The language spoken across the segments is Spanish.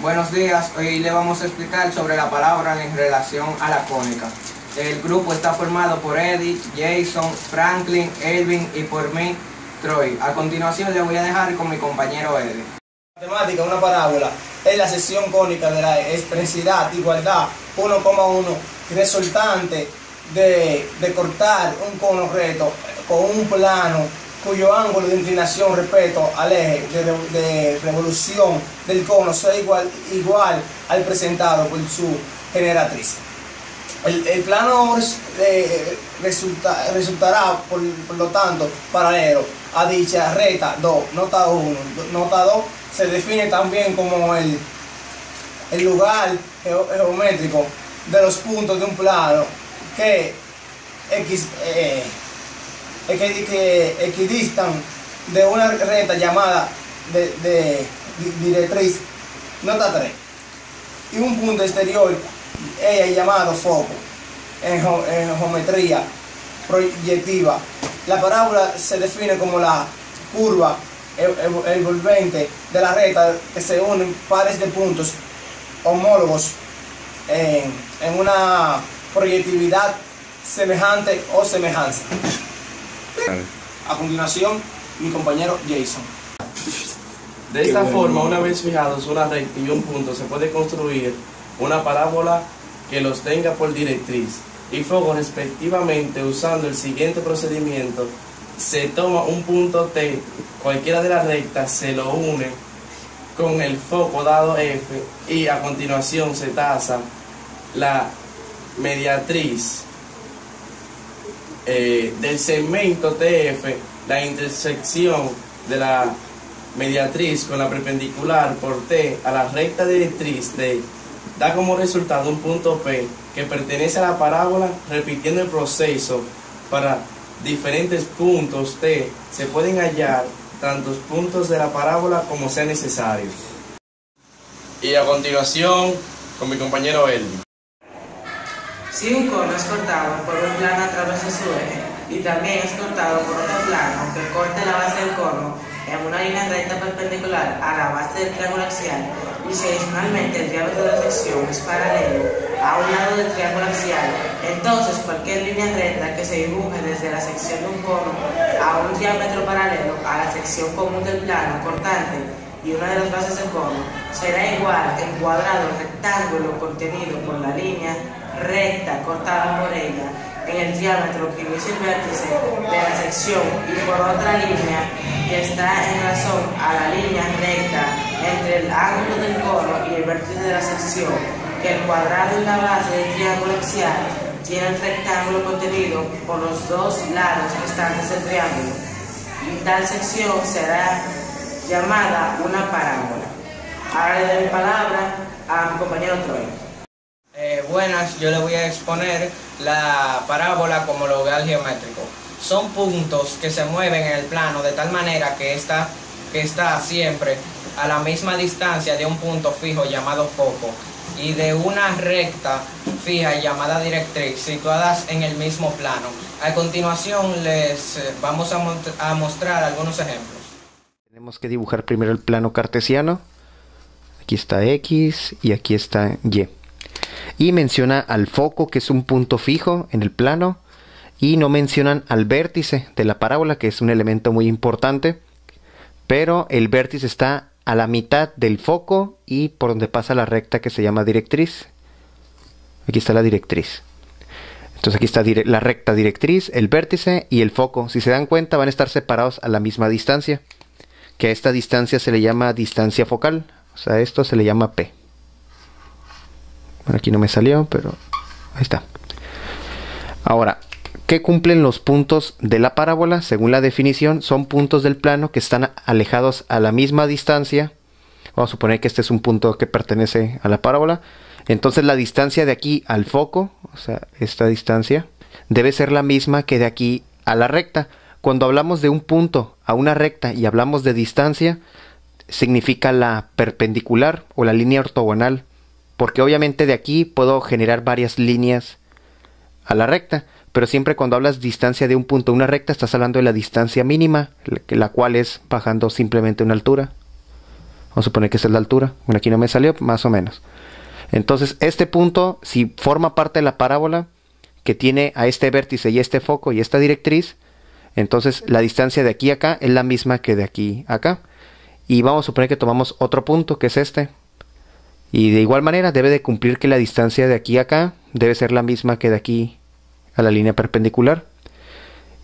Buenos días, hoy le vamos a explicar sobre la parábola en relación a la cónica. El grupo está formado por Eddie, Jason, Franklin, Elvin y por mí, Troy. A continuación le voy a dejar con mi compañero Eddie. Matemática, una parábola, es la sección cónica de la expresividad, igualdad, 1,1, resultante de cortar un cono recto con un plano cuyo ángulo de inclinación respecto al eje de revolución del cono sea igual al presentado por su generatriz. El plano resultará, por lo tanto, paralelo a dicha recta 2, nota 1. Nota 2 se define también como el lugar geométrico de los puntos de un plano que equidistan de una recta llamada de directriz, nota 3, y un punto exterior, ella llamado foco, en geometría proyectiva. La parábola se define como la curva envolvente de la recta que se unen pares de puntos homólogos en una proyectividad semejante o semejanza. A continuación, mi compañero Jason. De esta forma, una vez fijados una recta y un punto, se puede construir una parábola que los tenga por directriz y foco respectivamente. Usando el siguiente procedimiento: se toma un punto T, cualquiera de las rectas, se lo une con el foco dado F y a continuación se traza la mediatriz del segmento TF, la intersección de la mediatriz con la perpendicular por T a la recta directriz D, da como resultado un punto P que pertenece a la parábola. Repitiendo el proceso para diferentes puntos T, se pueden hallar tantos puntos de la parábola como sea necesario. Y a continuación, con mi compañero Elvin. Si un cono es cortado por un plano a través de su eje y también es cortado por otro plano que corte la base del cono en una línea recta perpendicular a la base del triángulo axial, y si adicionalmente el diámetro de la sección es paralelo a un lado del triángulo axial, entonces cualquier línea recta que se dibuje desde la sección de un cono a un diámetro paralelo a la sección común del plano cortante y una de las bases del cono será igual en cuadrado al rectángulo contenido por la línea recta cortada por ella en el diámetro que inicia el vértice de la sección y por otra línea que está en razón a la línea recta entre el ángulo del cono y el vértice de la sección, que el cuadrado en la base del triángulo axial tiene el rectángulo contenido por los dos lados restantes del triángulo, y tal sección será llamada una parábola. Ahora le doy mi palabra a mi compañero Troy. Buenas, yo le voy a exponer la parábola como lugar geométrico. Son puntos que se mueven en el plano de tal manera que está siempre a la misma distancia de un punto fijo llamado foco y de una recta fija llamada directriz, situadas en el mismo plano. A continuación les vamos a mostrar algunos ejemplos. Tenemos que dibujar primero el plano cartesiano. Aquí está X y aquí está Y. Y menciona al foco, que es un punto fijo en el plano, y no mencionan al vértice de la parábola, que es un elemento muy importante, pero el vértice está a la mitad del foco y por donde pasa la recta que se llama directriz. Aquí está la directriz. Entonces aquí está la recta directriz, el vértice y el foco. Si se dan cuenta, van a estar separados a la misma distancia, que a esta distancia se le llama distancia focal. O sea, esto se le llama P. Bueno, aquí no me salió, pero ahí está. Ahora, ¿qué cumplen los puntos de la parábola? Según la definición, son puntos del plano que están alejados a la misma distancia. Vamos a suponer que este es un punto que pertenece a la parábola. Entonces la distancia de aquí al foco, o sea, esta distancia, debe ser la misma que de aquí a la recta. Cuando hablamos de un punto a una recta y hablamos de distancia, significa la perpendicular o la línea ortogonal, porque obviamente de aquí puedo generar varias líneas a la recta, pero siempre cuando hablas distancia de un punto a una recta estás hablando de la distancia mínima, la cual es bajando simplemente una altura. Vamos a suponer que esta es la altura. Bueno, aquí no me salió, más o menos. Entonces, este punto, si forma parte de la parábola que tiene a este vértice y este foco y esta directriz, entonces la distancia de aquí a acá es la misma que de aquí a acá. Y vamos a suponer que tomamos otro punto, que es este. Y de igual manera debe de cumplir que la distancia de aquí a acá debe ser la misma que de aquí a la línea perpendicular.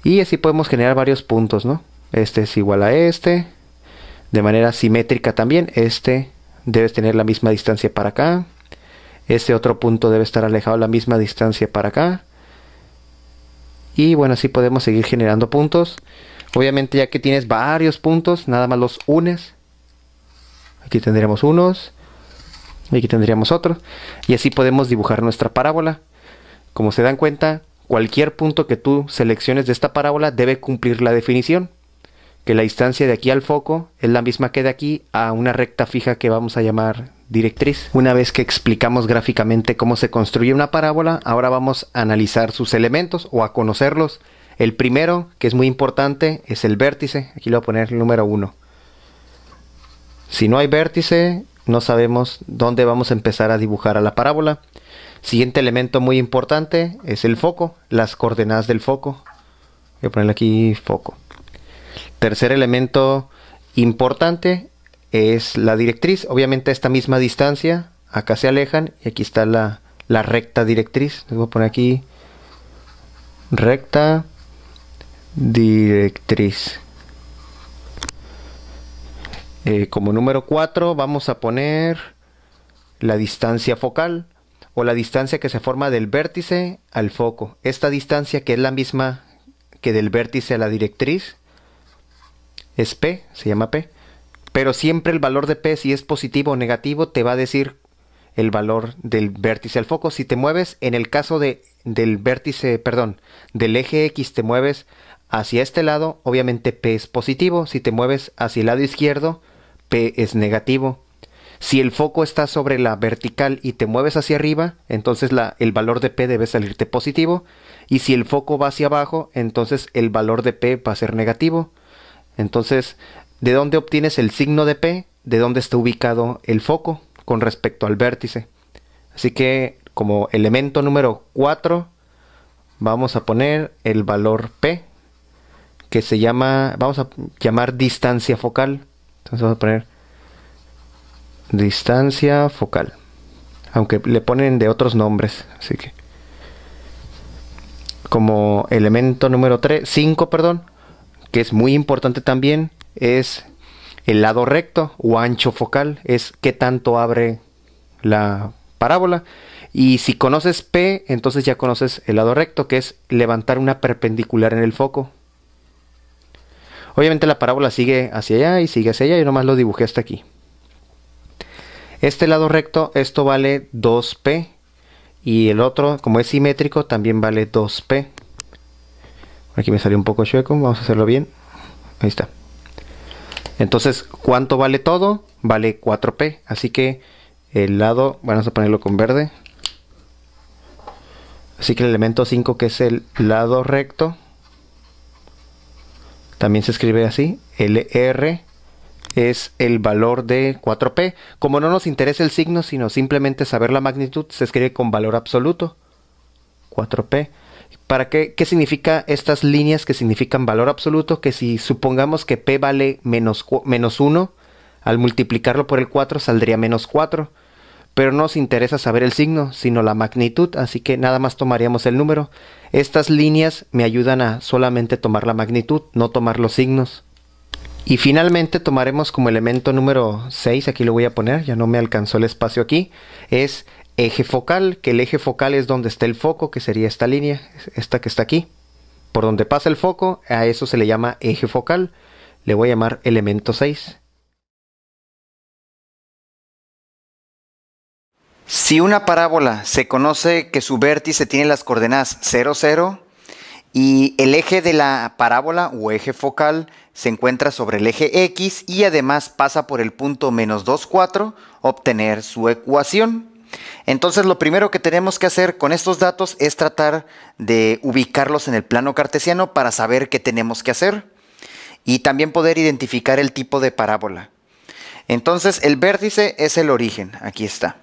Y así podemos generar varios puntos, ¿no? Este es igual a este. De manera simétrica también. Este debe tener la misma distancia para acá. Este otro punto debe estar alejado la misma distancia para acá. Y bueno, así podemos seguir generando puntos. Obviamente, ya que tienes varios puntos, nada más los unes. Aquí tendríamos unos. Y aquí tendríamos otros. Y así podemos dibujar nuestra parábola. Como se dan cuenta, cualquier punto que tú selecciones de esta parábola debe cumplir la definición. Que la distancia de aquí al foco es la misma que de aquí a una recta fija que vamos a llamar directriz. Una vez que explicamos gráficamente cómo se construye una parábola, ahora vamos a analizar sus elementos o a conocerlos. El primero, que es muy importante, es el vértice. Aquí le voy a poner el número 1. Si no hay vértice, no sabemos dónde vamos a empezar a dibujar a la parábola. Siguiente elemento muy importante es el foco, las coordenadas del foco. Voy a ponerle aquí foco. Tercer elemento importante es la directriz. Obviamente esta misma distancia, acá se alejan y aquí está la recta directriz. Les voy a poner aquí recta directriz. Como número 4 vamos a poner la distancia focal o la distancia que se forma del vértice al foco. Esta distancia, que es la misma que del vértice a la directriz, es P, se llama P. Pero siempre el valor de P, si es positivo o negativo, te va a decir el valor del vértice al foco. Si te mueves, en el caso del vértice, perdón, del eje X, te mueves hacia este lado, obviamente P es positivo. Si te mueves hacia el lado izquierdo, P es negativo. Si el foco está sobre la vertical y te mueves hacia arriba, entonces el valor de P debe salirte positivo. Y si el foco va hacia abajo, entonces el valor de P va a ser negativo. Entonces, ¿de dónde obtienes el signo de P? De dónde está ubicado el foco con respecto al vértice. Así que, como elemento número 4, vamos a poner el valor P, que se llama, vamos a llamar distancia focal. Entonces vamos a poner distancia focal, aunque le ponen de otros nombres. Así que, como elemento número 5, que es muy importante también, es el lado recto o ancho focal. Es qué tanto abre la parábola. Y si conoces P, entonces ya conoces el lado recto, que es levantar una perpendicular en el foco. Obviamente la parábola sigue hacia allá y sigue hacia allá. Yo nomás lo dibujé hasta aquí. Este lado recto, esto vale 2P. Y el otro, como es simétrico, también vale 2P. Aquí me salió un poco chueco, vamos a hacerlo bien. Ahí está. Entonces, ¿cuánto vale todo? Vale 4P. Así que el lado, vamos a ponerlo con verde. Así que el elemento 5, que es el lado recto, también se escribe así. LR es el valor de 4P. Como no nos interesa el signo, sino simplemente saber la magnitud, se escribe con valor absoluto. 4P. ¿Para qué significa estas líneas que significan valor absoluto? Que si supongamos que P vale menos 1, al multiplicarlo por el 4 saldría menos 4. Pero no nos interesa saber el signo, sino la magnitud, así que nada más tomaríamos el número. Estas líneas me ayudan a solamente tomar la magnitud, no tomar los signos. Y finalmente tomaremos como elemento número 6, aquí lo voy a poner, ya no me alcanzó el espacio aquí, es eje focal, que el eje focal es donde está el foco, que sería esta línea, esta que está aquí. Por donde pasa el foco, a eso se le llama eje focal. Le voy a llamar elemento 6. Si una parábola se conoce que su vértice tiene las coordenadas 0, 0 y el eje de la parábola o eje focal se encuentra sobre el eje X y además pasa por el punto menos 2, 4, obtener su ecuación. Entonces lo primero que tenemos que hacer con estos datos es tratar de ubicarlos en el plano cartesiano para saber qué tenemos que hacer y también poder identificar el tipo de parábola. Entonces el vértice es el origen, aquí está.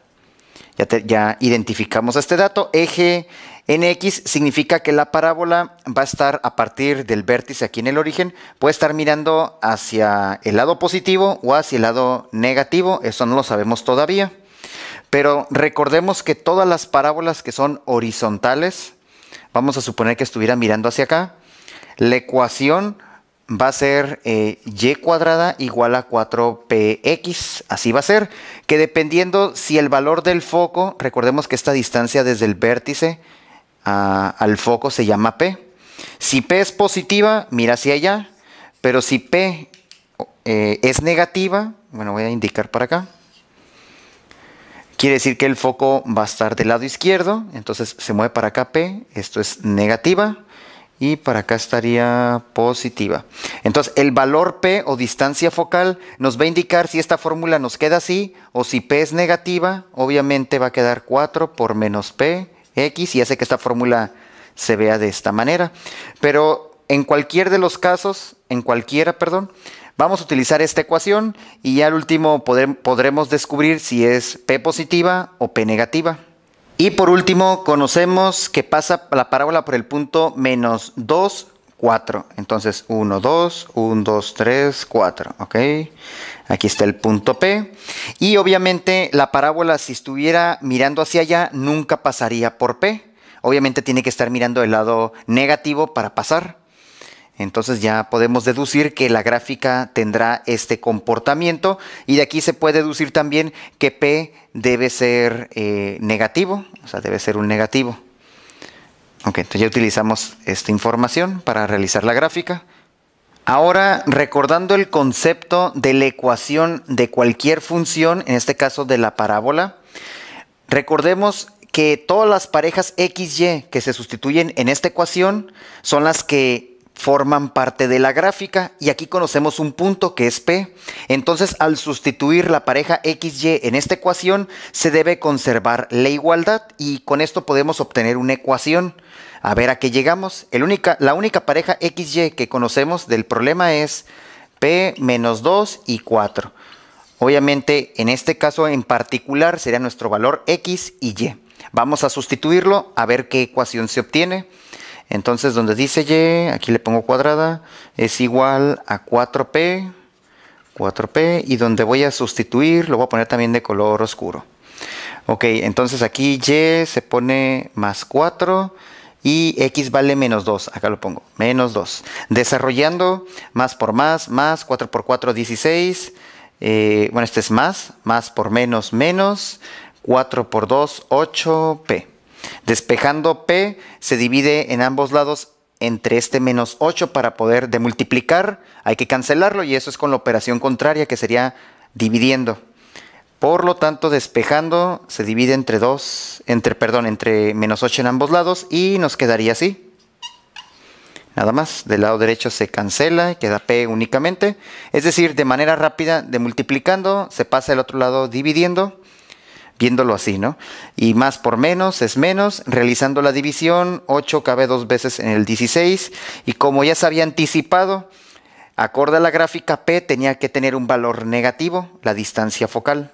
Ya identificamos este dato. Eje en X significa que la parábola va a estar a partir del vértice aquí en el origen, puede estar mirando hacia el lado positivo o hacia el lado negativo, eso no lo sabemos todavía. Pero recordemos que todas las parábolas que son horizontales, vamos a suponer que estuviera mirando hacia acá, la ecuación va a ser y cuadrada igual a 4px. Así va a ser, que dependiendo si el valor del foco, recordemos que esta distancia desde el vértice al foco se llama p. Si p es positiva, mira hacia allá, pero si p es negativa, bueno, voy a indicar para acá, quiere decir que el foco va a estar del lado izquierdo, entonces se mueve para acá p, esto es negativa, y para acá estaría positiva. Entonces el valor P o distancia focal nos va a indicar si esta fórmula nos queda así o si P es negativa, obviamente va a quedar 4 por menos P, X, y hace que esta fórmula se vea de esta manera. Pero en cualquiera de los casos, vamos a utilizar esta ecuación y ya al último podremos descubrir si es P positiva o P negativa. Y por último, conocemos que pasa la parábola por el punto menos 2, 4. Entonces, 1, 2, 1, 2, 3, 4. ¿Ok? Aquí está el punto P. Y obviamente la parábola, si estuviera mirando hacia allá, nunca pasaría por P. Obviamente tiene que estar mirando el lado negativo para pasar. Entonces ya podemos deducir que la gráfica tendrá este comportamiento y de aquí se puede deducir también que P debe ser negativo, o sea, debe ser un negativo. Ok, entonces ya utilizamos esta información para realizar la gráfica. Ahora, recordando el concepto de la ecuación de cualquier función, en este caso de la parábola, recordemos que todas las parejas XY que se sustituyen en esta ecuación son las que forman parte de la gráfica y aquí conocemos un punto que es P. Entonces, al sustituir la pareja XY en esta ecuación, se debe conservar la igualdad y con esto podemos obtener una ecuación. A ver a qué llegamos. La única pareja XY que conocemos del problema es P menos 2 y 4. Obviamente, en este caso en particular sería nuestro valor X y Y. Vamos a sustituirlo a ver qué ecuación se obtiene. Entonces, donde dice Y, aquí le pongo cuadrada, es igual a 4P, y donde voy a sustituir, lo voy a poner también de color oscuro. Ok, entonces aquí Y se pone más 4 y X vale menos 2, acá lo pongo, menos 2. Desarrollando, más por más, 4 por 4, 16, bueno, este es más por menos, menos, 4 por 2, 8P. Despejando P se divide en ambos lados entre este menos 8 para poder de multiplicar. Hay que cancelarlo y eso es con la operación contraria que sería dividiendo. Por lo tanto, despejando se divide entre menos 8 en ambos lados y nos quedaría así. Nada más, del lado derecho se cancela y queda P únicamente. Es decir, de manera rápida, de multiplicando, se pasa al otro lado dividiendo. Viéndolo así, ¿no? Y más por menos es menos. Realizando la división, 8 cabe 2 veces en el 16. Y como ya se había anticipado, acorde a la gráfica P tenía que tener un valor negativo, la distancia focal.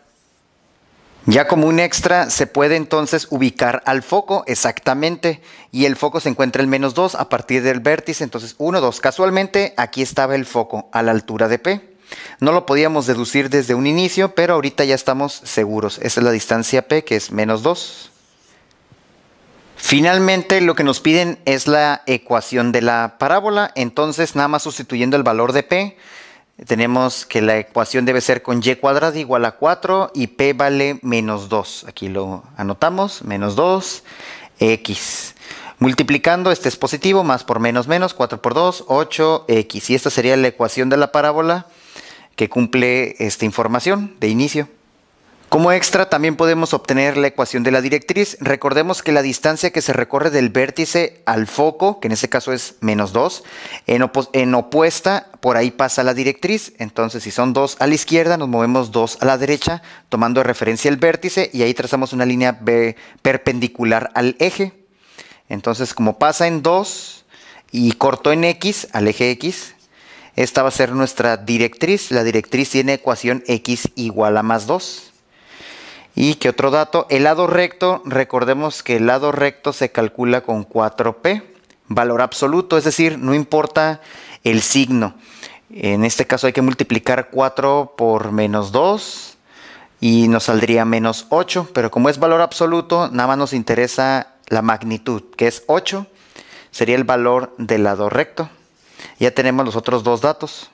Ya como un extra, se puede entonces ubicar al foco exactamente. Y el foco se encuentra en menos 2 a partir del vértice. Entonces 1, 2. Casualmente, aquí estaba el foco a la altura de P. No lo podíamos deducir desde un inicio, pero ahorita ya estamos seguros. Esa es la distancia P, que es menos 2. Finalmente, lo que nos piden es la ecuación de la parábola. Entonces, nada más sustituyendo el valor de P, tenemos que la ecuación debe ser con Y cuadrada igual a 4 y P vale menos 2. Aquí lo anotamos, menos 2, X. Multiplicando, este es positivo, más por menos, 4 por 2, 8X. Y esta sería la ecuación de la parábola que cumple esta información de inicio. Como extra también podemos obtener la ecuación de la directriz. Recordemos que la distancia que se recorre del vértice al foco, que en este caso es menos 2, en opuesta, por ahí pasa la directriz. Entonces, si son 2 a la izquierda, nos movemos 2 a la derecha, tomando de referencia el vértice, y ahí trazamos una línea perpendicular al eje. Entonces, como pasa en 2 y corto en X, al eje X, Esta va a ser nuestra directriz. La directriz tiene ecuación x igual a más 2. Y que otro dato, el lado recto, recordemos que el lado recto se calcula con 4p, valor absoluto, es decir, no importa el signo. En este caso hay que multiplicar 4 por menos 2 y nos saldría menos 8, pero como es valor absoluto, nada más nos interesa la magnitud, que es 8, sería el valor del lado recto. Ya tenemos los otros dos datos.